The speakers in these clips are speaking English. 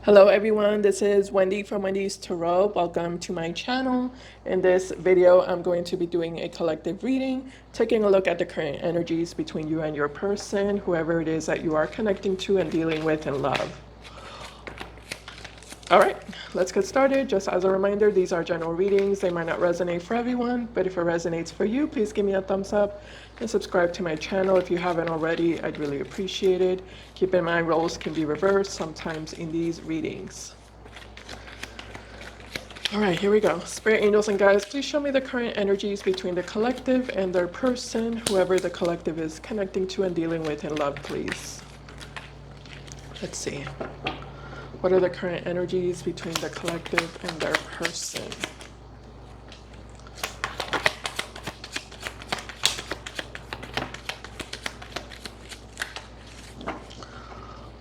Hello everyone, this is Wendy from Wendys Tarot. Welcome to my channel. In this video, I'm going to be doing a collective reading, taking a look at the current energies between you and your person, whoever it is that you are connecting to and dealing with in love. All right, let's get started. Just as a reminder, these are general readings. They might not resonate for everyone, but if it resonates for you, please give me a thumbs up and subscribe to my channel if you haven't already. I'd really appreciate it. Keep in mind, roles can be reversed sometimes in these readings. All right, here we go. Spirit angels and guides, please show me the current energies between the collective and their person, whoever the collective is connecting to and dealing with in love, please. Let's see. What are the current energies between the collective and their person?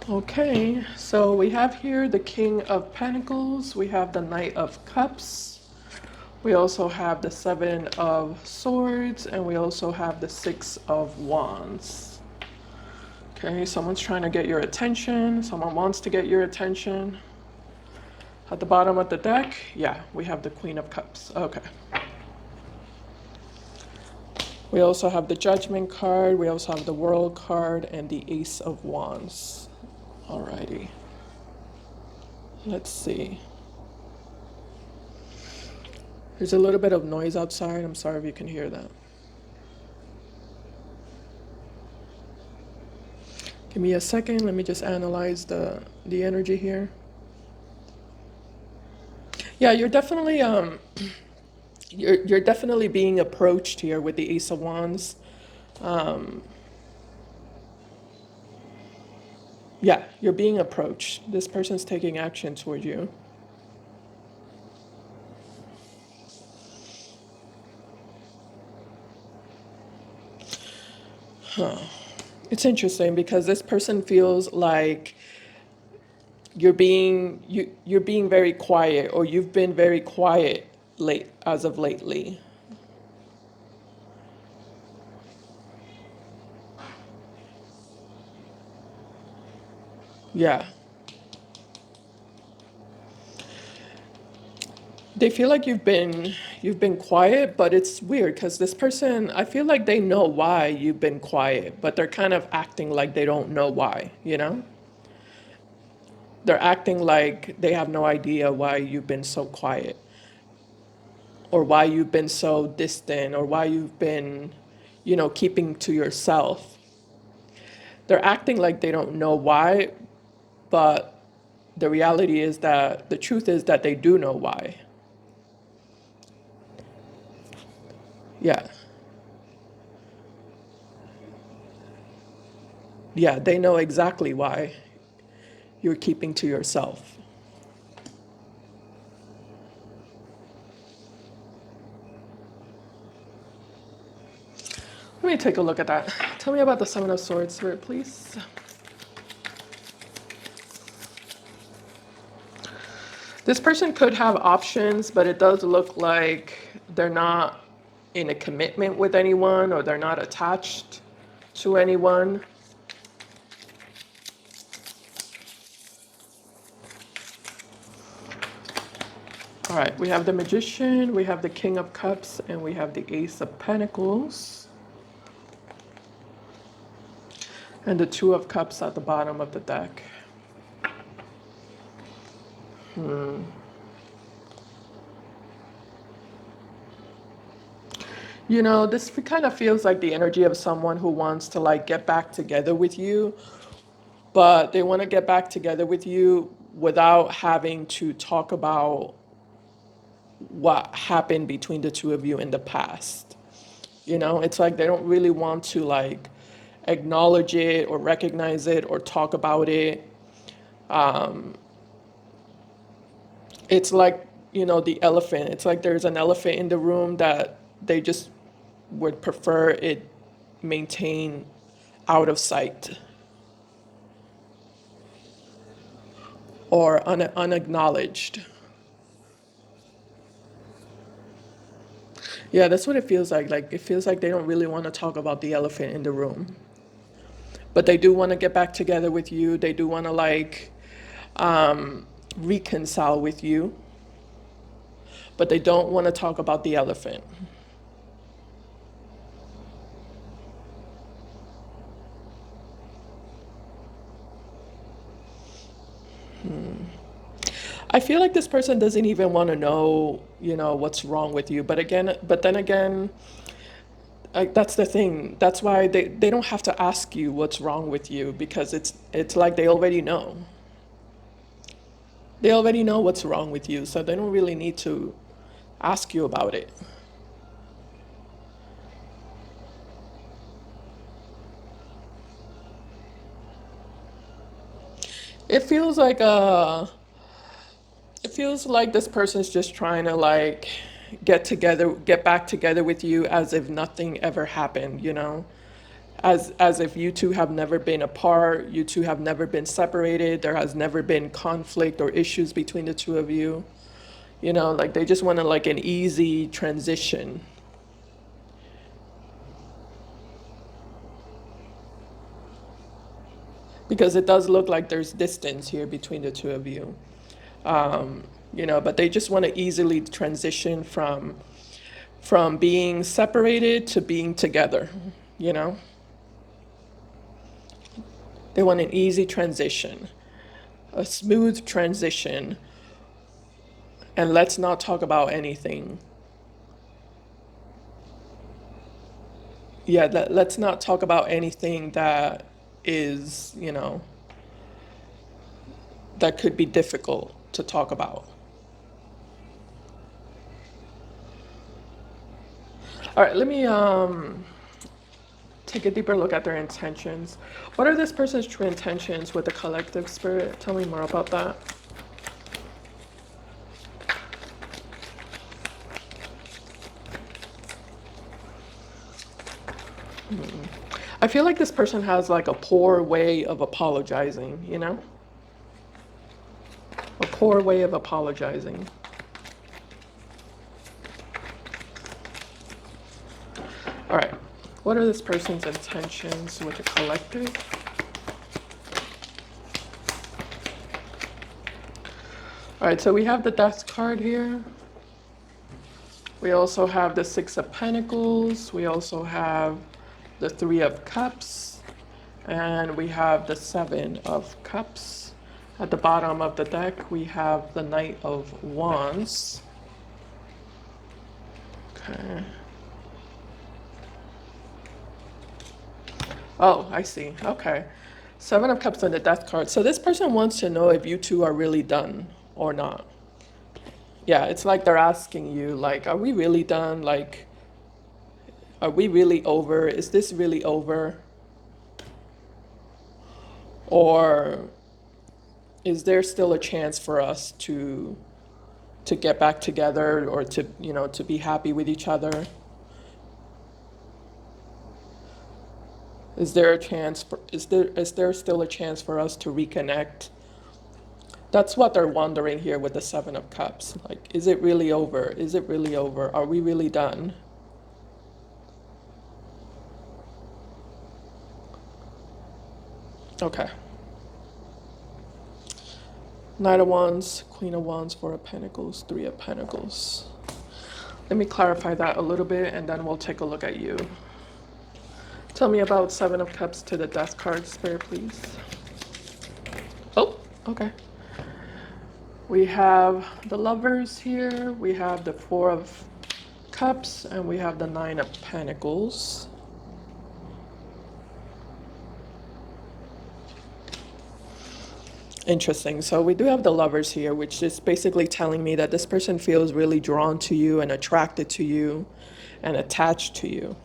Okay, so we have here the King of Pentacles, we have the Knight of Cups, we also have the Seven of Swords, and we also have the Six of Wands. Okay, someone's trying to get your attention, someone wants to get your attention. At the bottom of the deck, yeah, we have the Queen of Cups. Okay. We also have the Judgment card, we also have the World card, and the Ace of Wands. Alrighty. Let's see. There's a little bit of noise outside. I'm sorry if you can hear that. Give me a second. Let me just analyze the energy here. Yeah, you're definitely you're definitely being approached here with the Ace of Wands. Yeah, you're being approached. This person's taking action toward you. It's interesting because this person feels like you're being very quiet, or you've been very quiet as of lately. Yeah. They feel like you've been quiet, but it's weird because this person, I feel like they know why you've been quiet, but they're kind of acting like they don't know why, you know? They're acting like they have no idea why you've been so quiet, or why you've been so distant, or why you've been, keeping to yourself. They're acting like they don't know why, but the reality is that the truth is that they do know why. Yeah. Yeah, they know exactly why you're keeping to yourself. Let me take a look at that. Tell me about the Seven of Swords, Spirit, please. This person could have options, but it does look like they're not in a commitment with anyone, or they're not attached to anyone. All right, we have the Magician, we have the King of Cups, and we have the Ace of Pentacles. And the Two of Cups at the bottom of the deck. This kind of feels like the energy of someone who wants to like get back together with you, but they want to get back together with you without having to talk about what happened between the two of you in the past. It's like they don't really want to like acknowledge it or recognize it or talk about it. It's like, the elephant. It's like there's an elephant in the room that they just would prefer it maintain out of sight, or unacknowledged. Yeah, that's what it feels like. Like, it feels like they don't really want to talk about the elephant in the room. But they do want to get back together with you. They do want to, like, reconcile with you, but they don't want to talk about the elephant. I feel like this person doesn't even want to know, what's wrong with you. But then again, that's the thing. That's why they don't have to ask you what's wrong with you, because it's like they already know. They already know what's wrong with you, so they don't really need to ask you about it. It feels like it feels like this person's just trying to like get back together with you as if nothing ever happened. As if you two have never been apart, you two have never been separated, there has never been conflict or issues between the two of you. Like they just want to like an easy transition. Because it does look like there's distance here between the two of you. But they just want to easily transition from being separated to being together, you know? They want an easy transition, a smooth transition, and let's not talk about anything. Yeah, let's not talk about anything that is, that could be difficult to talk about. All right, let me take a deeper look at their intentions. What are this person's true intentions with the collective spirit? Tell me more about that. I feel like this person has like a poor way of apologizing. A poor way of apologizing. All right. What are this person's intentions with the collective? All right, so we have the Death card here. We also have the Six of Pentacles. We also have the Three of Cups. And we have the Seven of Cups. At the bottom of the deck, we have the Knight of Wands. Okay. Oh, I see. Okay. Seven of Cups and the Death card. So this person wants to know if you two are really done or not. Yeah, it's like they're asking you, like, are we really done? Like, are we really over? Is this really over? Or is there still a chance for us to get back together, or to be happy with each other? Is there still a chance for us to reconnect? That's what they're wondering here with the Seven of Cups. Like, is it really over? Is it really over? Are we really done? Okay. Knight of Wands, Queen of Wands, Four of Pentacles, Three of Pentacles. Let me clarify that a little bit and then we'll take a look at you. Tell me about Seven of Cups to the Death card, Spirit, please. Oh, okay. We have the Lovers here, we have the Four of Cups, and we have the Nine of Pentacles. Interesting. So we do have the Lovers here, which is basically telling me that this person feels really drawn to you and attracted to you and attached to you.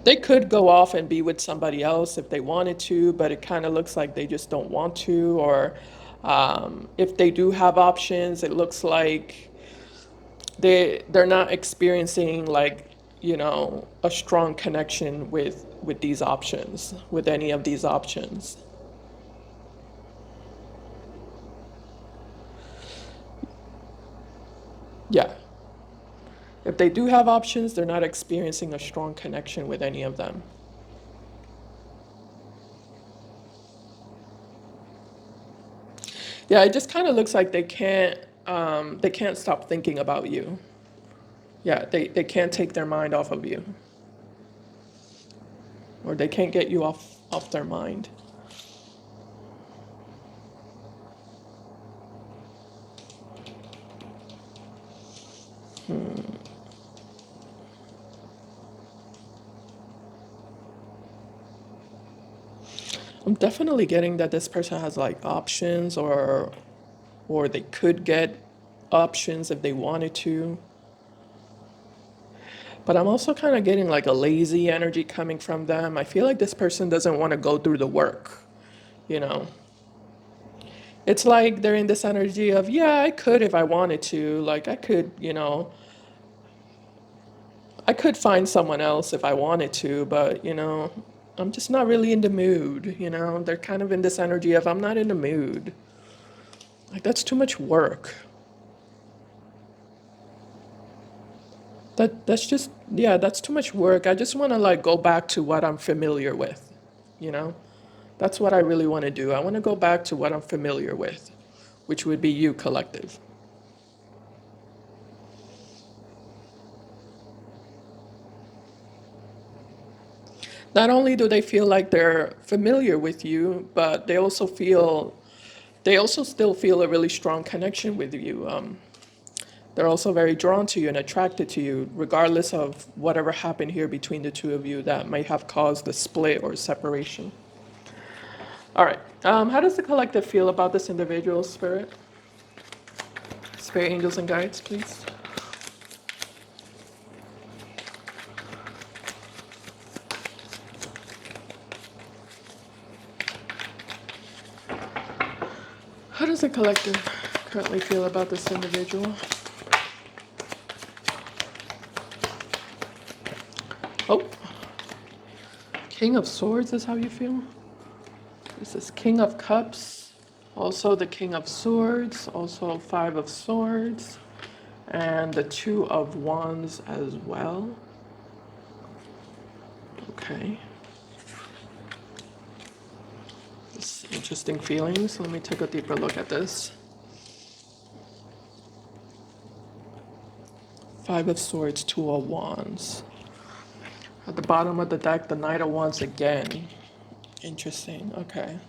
They could go off and be with somebody else if they wanted to, but it kind of looks like they just don't want to. Or if they do have options, it looks like they're not experiencing like a strong connection with these options, with any of these options. Yeah. If they do have options, they're not experiencing a strong connection with any of them. Yeah, it just kind of looks like they can't stop thinking about you. Yeah, they can't take their mind off of you, or they can't get you off their mind. I'm definitely getting that this person has like options, or they could get options if they wanted to. But I'm also kind of getting like a lazy energy coming from them. I feel like this person doesn't want to go through the work, you know. It's like they're in this energy of, yeah, I could if I wanted to. Like I could, I could find someone else if I wanted to, but I'm just not really in the mood. They're kind of in this energy of, I'm not in the mood. Like that's too much work. That's just, yeah, that's too much work. I just want to like go back to what I'm familiar with, you know? That's what I really want to do. I want to go back to what I'm familiar with, which would be you, collective. Not only do they feel like they're familiar with you, but they also still feel a really strong connection with you. They're also very drawn to you and attracted to you, regardless of whatever happened here between the two of you that might have caused the split or separation. All right. How does the collective feel about this individual, Spirit? Spirit, angels, and guides, please. How does the collective currently feel about this individual? Oh, King of Swords is how you feel? This is King of Cups, also the King of Swords, also Five of Swords, and the Two of Wands as well. Okay. This interesting feelings. Let me take a deeper look at this. Five of Swords, Two of Wands. At the bottom of the deck, the Knight of Wands again. Interesting. Okay.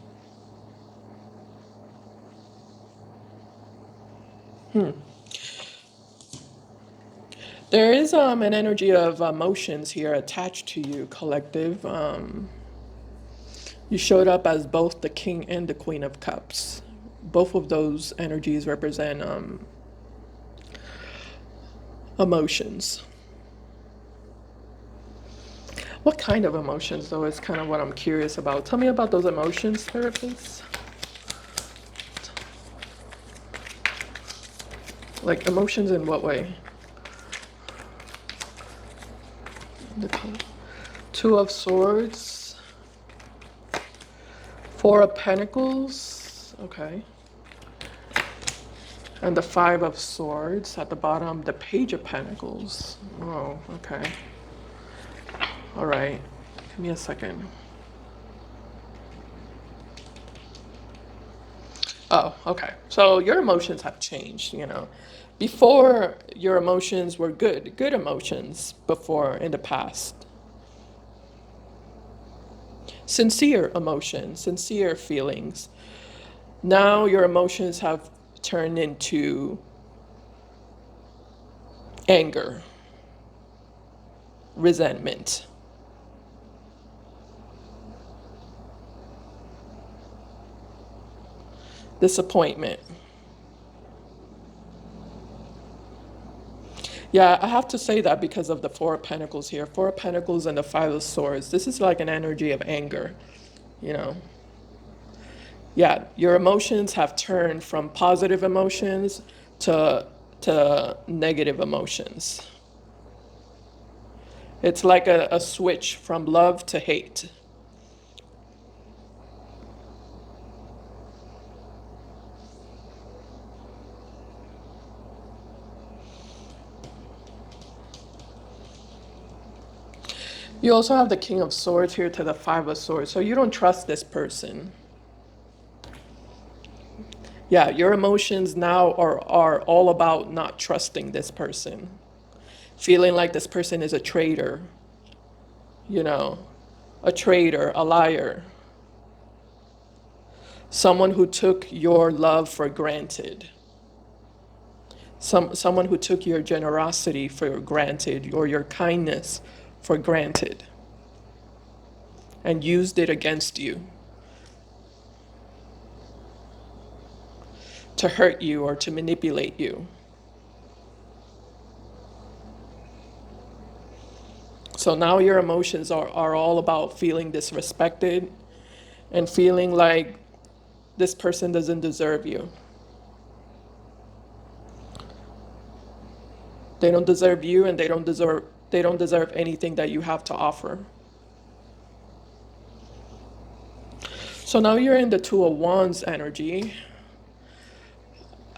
There is an energy of emotions here attached to you, collective. You showed up as both the King and the Queen of Cups. Both of those energies represent emotions. What kind of emotions, though, is kind of what I'm curious about. Tell me about those emotions, Spirit, please. Like emotions in what way? The Two of Swords. Four of Pentacles. Okay. And the Five of Swords. At the bottom, the Page of Pentacles. Oh, okay. All right. Give me a second. Oh, okay. So your emotions have changed. Before, your emotions were good emotions before in the past. Sincere emotions, sincere feelings. Now your emotions have turned into anger, resentment. Disappointment. Yeah, I have to say that because of the Four of Pentacles here. Four of Pentacles and the Five of Swords. This is like an energy of anger, you know. Yeah, your emotions have turned from positive emotions to negative emotions. It's like a switch from love to hate. You also have the King of Swords here to the Five of Swords. So you don't trust this person. Yeah, your emotions now are all about not trusting this person, feeling like this person is a traitor, you know, a traitor, a liar, someone who took your love for granted, someone who took your generosity for granted or your kindness for granted and used it against you to hurt you or to manipulate you. So now your emotions are all about feeling disrespected and feeling like this person doesn't deserve you. They don't deserve you and they don't deserve anything that you have to offer. So now you're in the Two of Wands energy.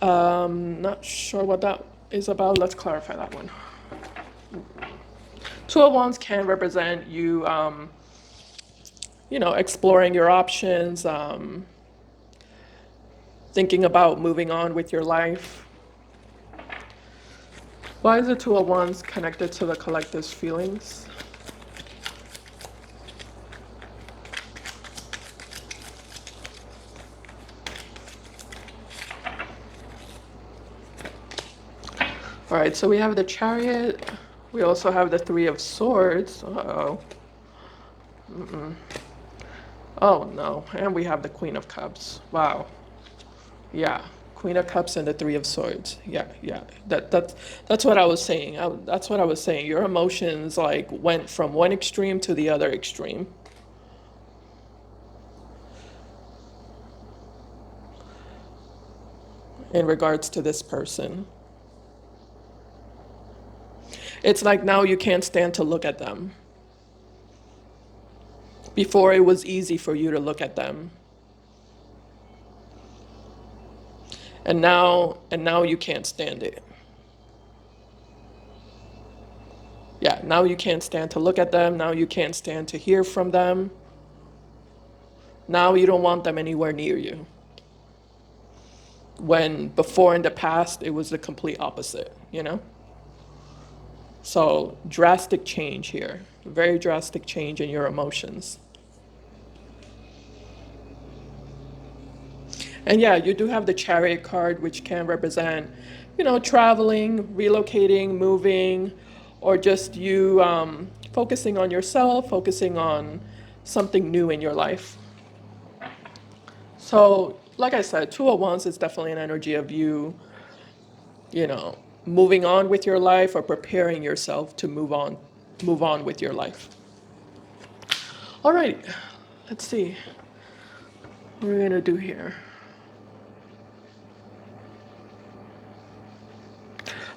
Not sure what that is about. Let's clarify that one. Two of Wands can represent you, exploring your options, thinking about moving on with your life. Why is the Two of Wands connected to the collective's feelings? All right, so we have the Chariot. We also have the Three of Swords. Uh-oh. Oh no, and we have the Queen of Cups. Wow. Yeah, Queen of Cups and the Three of Swords. Yeah, yeah. That's what I was saying. That's what I was saying. Your emotions like went from one extreme to the other extreme in regards to this person. It's like now you can't stand to look at them. Before it was easy for you to look at them. And now you can't stand it. Yeah, now you can't stand to look at them. Now you can't stand to hear from them. Now you don't want them anywhere near you. When before in the past, it was the complete opposite, you know? So, drastic change here. Very drastic change in your emotions. And yeah, you do have the Chariot card, which can represent, traveling, relocating, moving, or just you focusing on yourself, focusing on something new in your life. So, like I said, Two of Wands is definitely an energy of you, you know, moving on with your life or preparing yourself to move on with your life. All right, let's see what we're gonna do here.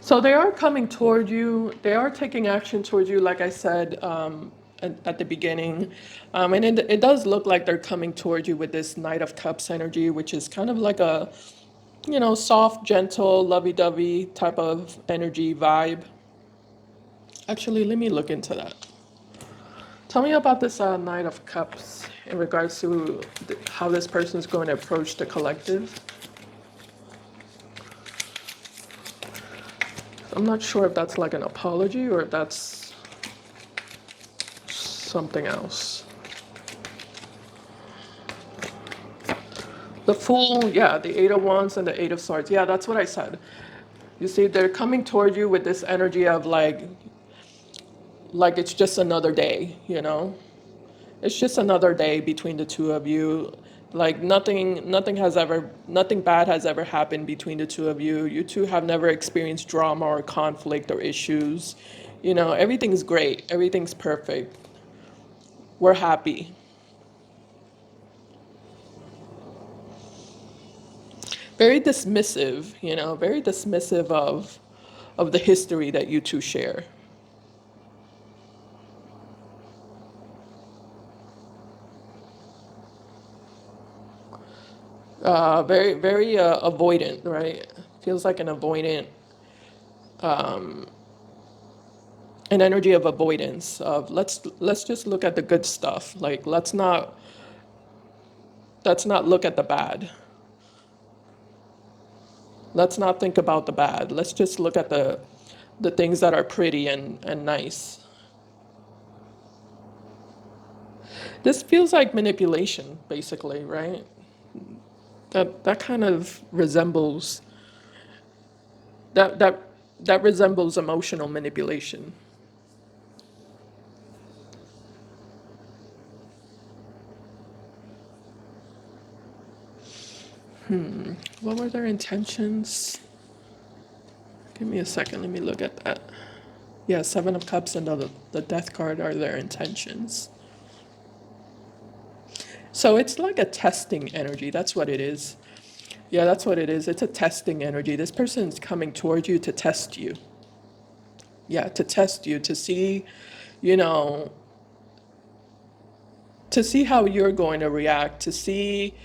So they are coming toward you. They are taking action towards you, like I said at the beginning. And it does look like they're coming toward you with this Knight of Cups energy, which is kind of like a, soft, gentle, lovey-dovey type of energy vibe. Actually, let me look into that. Tell me about this Knight of Cups in regards to how this person is going to approach the collective. I'm not sure if that's like an apology or if that's something else. The Fool, yeah, the Eight of Wands and the Eight of Swords. Yeah, that's what I said. You see, they're coming toward you with this energy of like it's just another day, you know? It's just another day between the two of you. Like nothing bad has ever happened between the two of you. You two have never experienced drama or conflict or issues. Everything's great. Everything's perfect. We're happy. Very dismissive, very dismissive of the history that you two share. Very, very avoidant, right? Feels like an energy of avoidance of let's just look at the good stuff. Like let's not look at the bad. Let's not think about the bad. Let's just look at the things that are pretty and nice. This feels like manipulation, basically, right? That kind of resembles that that that resembles emotional manipulation. What were their intentions? Give me a second. Let me look at that. Yeah, Seven of Cups and the Death card are their intentions. So it's like a testing energy. That's what it is. Yeah, that's what it is. It's a testing energy. This person's coming towards you to test you. Yeah, to test you, to see, you know, to see how you're going to react, to see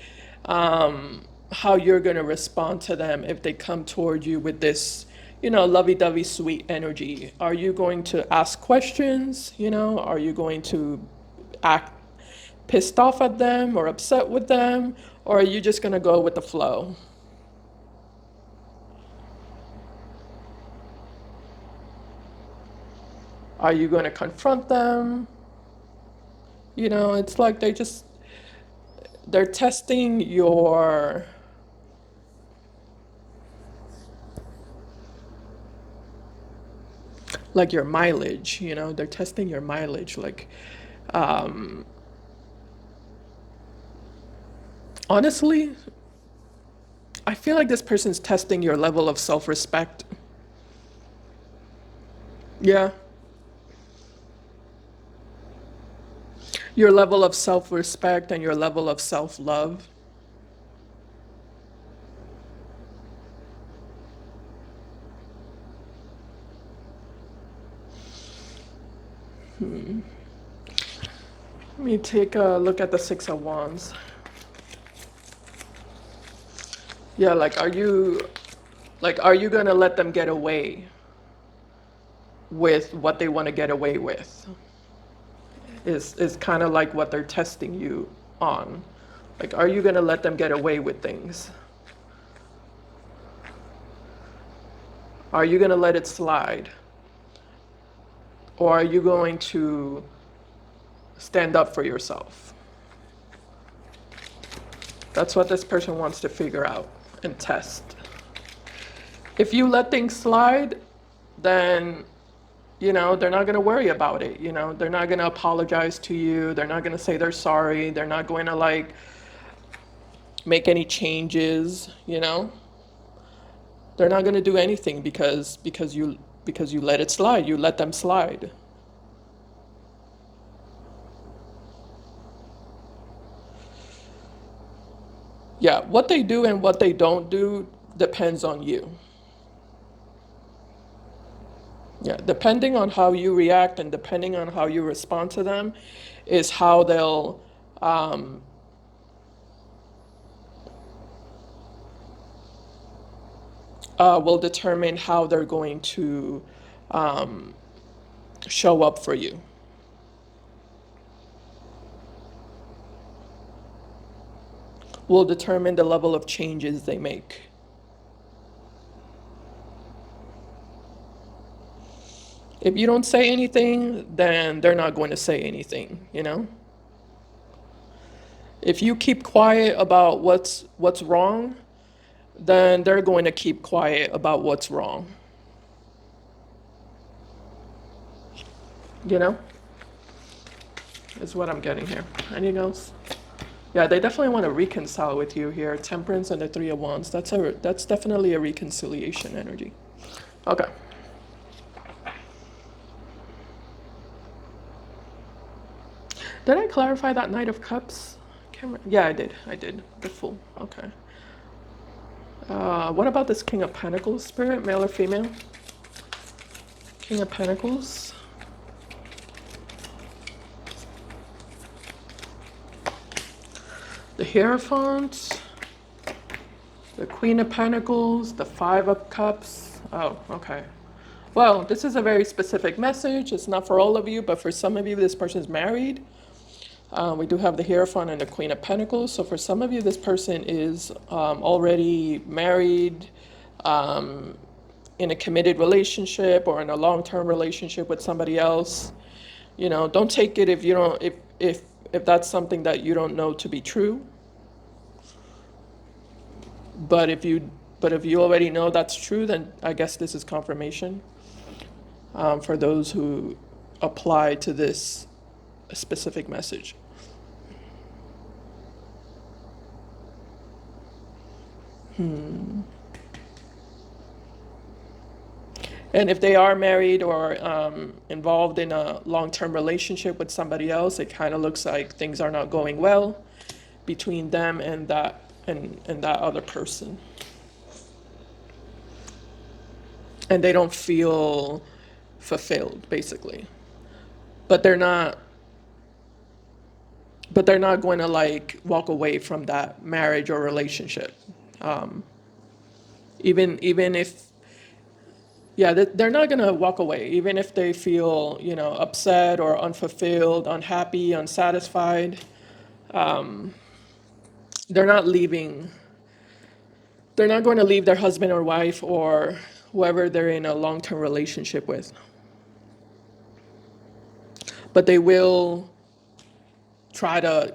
how you're going to respond to them if they come toward you with this, lovey-dovey sweet energy. Are you going to ask questions? Are you going to act pissed off at them or upset with them? Or are you just going to go with the flow? Are you going to confront them? It's like they're testing your mileage, they're testing your mileage. Like, honestly, I feel like this person's testing your level of self-respect. Yeah. Your level of self-respect and your level of self-love. Let me take a look at the Six of Wands. Yeah, are you gonna let them get away with what they want to get away with? Is kind of like what they're testing you on. Like, are you gonna let them get away with things? Are you gonna let it slide? Or are you going to stand up for yourself? That's what this person wants to figure out and test. If you let things slide, then they're not going to worry about it. They're not going to apologize to you. They're not going to say they're sorry. They're not going to make any changes. They're not going to do anything because you let it slide. You let them slide. Yeah, what they do and what they don't do depends on you. Yeah, depending on how you react and depending on how you respond to them is how they'll will determine how they're going to show up for you. Will determine the level of changes they make. If you don't say anything, then they're not going to say anything. If you keep quiet about what's wrong, then they're going to keep quiet about what's wrong. You know? Is what I'm getting here. Anything else? Yeah, they definitely want to reconcile with you here. Temperance and the Three of Wands. That's definitely a reconciliation energy. Okay. Did I clarify that Knight of Cups? Yeah, I did. I did. The Fool. Okay. What about this King of Pentacles spirit, male or female? King of Pentacles. The Hierophant. The Queen of Pentacles. The Five of Cups. Oh, okay. Well, this is a very specific message. It's not for all of you, but for some of you, this person's married. We do have the Hierophant and the Queen of Pentacles. So for some of you, this person is already married, in a committed relationship or in a long-term relationship with somebody else. Don't take it if you don't if that's something that you don't know to be true. But if you already know that's true, then I guess this is confirmation for those who apply to this specific message. And if they are married or involved in a long-term relationship with somebody else, it kind of looks like things are not going well between them and that other person. And they don't feel fulfilled, basically. But they're not but they're not going to like walk away from that marriage or relationship. Um, even if yeah, they're not going to walk away even if they feel, upset or unfulfilled, unhappy, unsatisfied. They're not leaving. They're not going to leave their husband or wife or whoever they're in a long-term relationship with. But they will try to,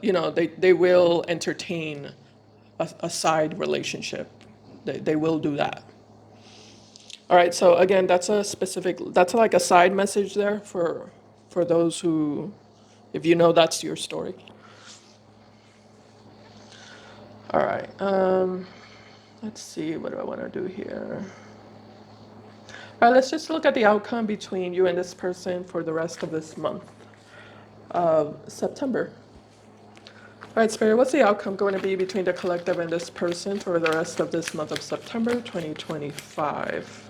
they will entertain a side relationship. They will do that. All right, so again, that's like a side message there for those who, if you know that's your story. All right, let's see, what do I want to do here? All right, let's just look at the outcome between you and this person for the rest of this month of September. All right, Spirit, what's the outcome going to be between the collective and this person for the rest of this month of September 2025?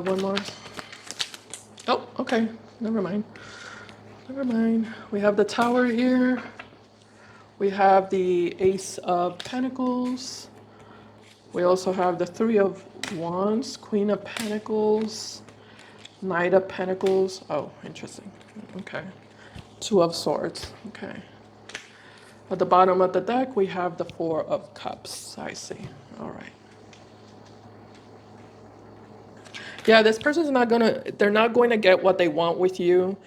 One more. Oh, okay. Never mind. Never mind. We have the Tower here. We have the Ace of Pentacles. We also have the Three of Wands, Queen of Pentacles, Knight of Pentacles. Oh, interesting. Okay. Two of Swords. Okay. At the bottom of the deck, we have the Four of Cups. I see. All right. Yeah, this person's they're not going to get what they want with you,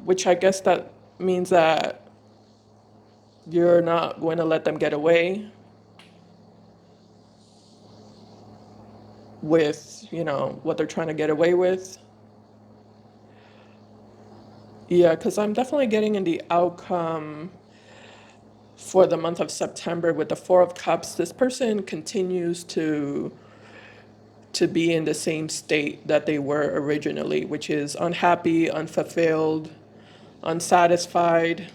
which I guess that means that you're not going to let them get away with, what they're trying to get away with. Yeah, because I'm definitely getting in the outcome for the month of September with the Four of Cups. This person continues to be in the same state that they were originally, which is unhappy, unfulfilled, unsatisfied.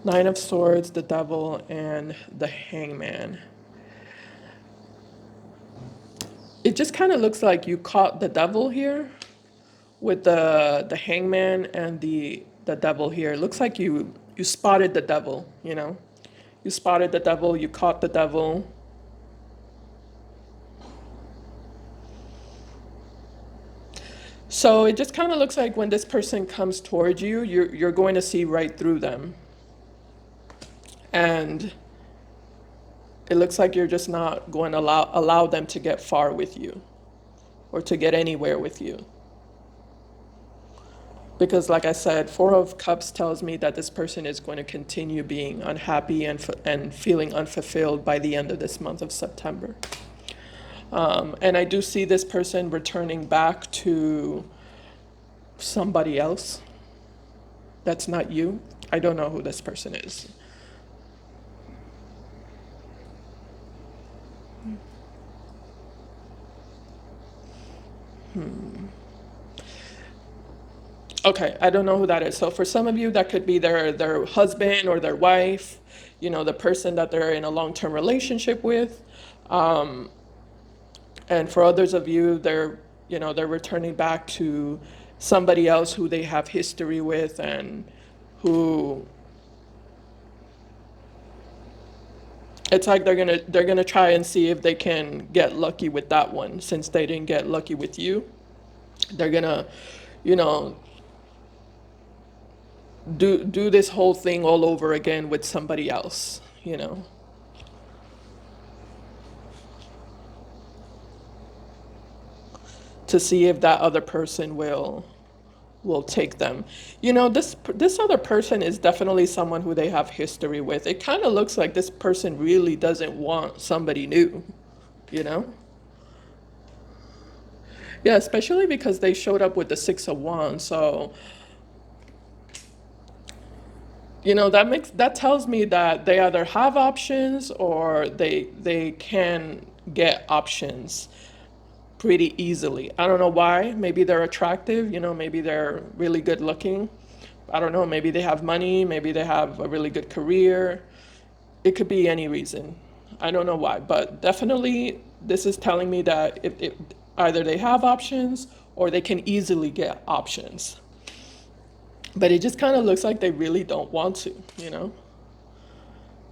Nine of Swords, the Devil, and the Hangman. It just kind of looks like you caught the Devil here with the Hangman and the Devil here. It looks like you spotted the Devil, You spotted the Devil, you caught the Devil. So it just kind of looks like when this person comes towards you, you're going to see right through them. And it looks like you're just not going to allow them to get far with you or to get anywhere with you. Because like I said, Four of Cups tells me that this person is going to continue being unhappy and feeling unfulfilled by the end of this month of September. And I do see this person returning back to somebody else that's not you. I don't know who this person is. Okay, I don't know who that is. So for some of you, that could be their husband or their wife, the person that they're in a long-term relationship with. And for others of you, you know, they're returning back to somebody else who they have history with, and who, it's like they're gonna try and see if they can get lucky with that one, since they didn't get lucky with you. They're gonna, you know, do this whole thing all over again with somebody else, you know. To see if that other person will take them. You know, this other person is definitely someone who they have history with. It kind of looks like this person really doesn't want somebody new, you know? Yeah, especially because they showed up with the Six of Wands. So, you know, that tells me that they either have options, or they can get options pretty easily. I don't know why. Maybe they're attractive, you know, maybe they're really good looking. I don't know, maybe they have money, maybe they have a really good career. It could be any reason. I don't know why, but definitely this is telling me that if either they have options, or they can easily get options. But it just kind of looks like they really don't want to, you know?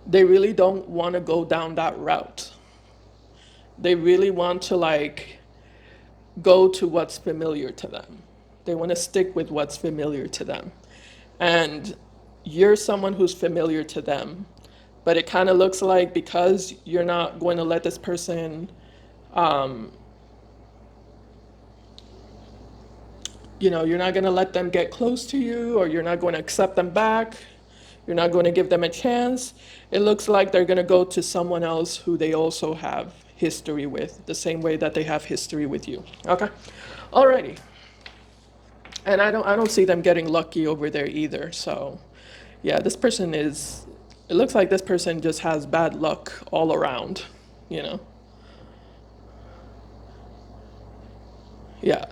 They really don't want to go down that route. They really want to, like, go to what's familiar to them. They want to stick with what's familiar to them. And you're someone who's familiar to them. But it kind of looks like, because you're not going to let this person, um, you know, you're not going to let them get close to you, or you're not going to accept them back, you're not going to give them a chance. It looks like they're going to go to someone else who they also have history with, the same way that they have history with you. Okay? Alrighty. And I don't see them getting lucky over there either. So, yeah, this person is, it looks like this person just has bad luck all around, you know? Yeah.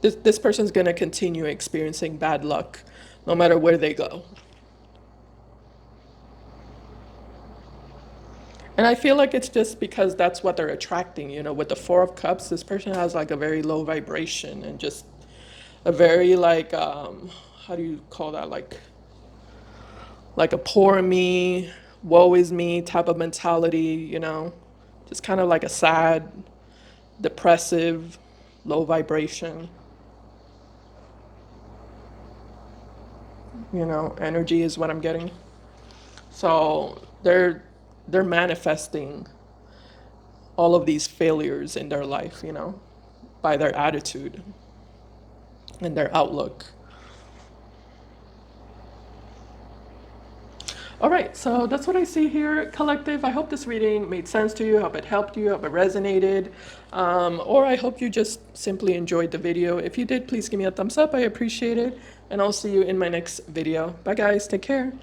This person's going to continue experiencing bad luck no matter where they go. And I feel like it's just because that's what they're attracting, you know, with the Four of Cups, this person has like a very low vibration, and just a very, like, how do you call that? Like a poor me, woe is me type of mentality, you know? Just kind of like a sad, depressive, low vibration, you know, energy is what I'm getting. So they're manifesting all of these failures in their life, you know, by their attitude and their outlook. All right, so that's what I see here, collective. I hope this reading made sense to you. I hope it helped you. I hope it resonated. Or I hope you just simply enjoyed the video. If you did, please give me a thumbs up. I appreciate it. And I'll see you in my next video. Bye, guys. Take care.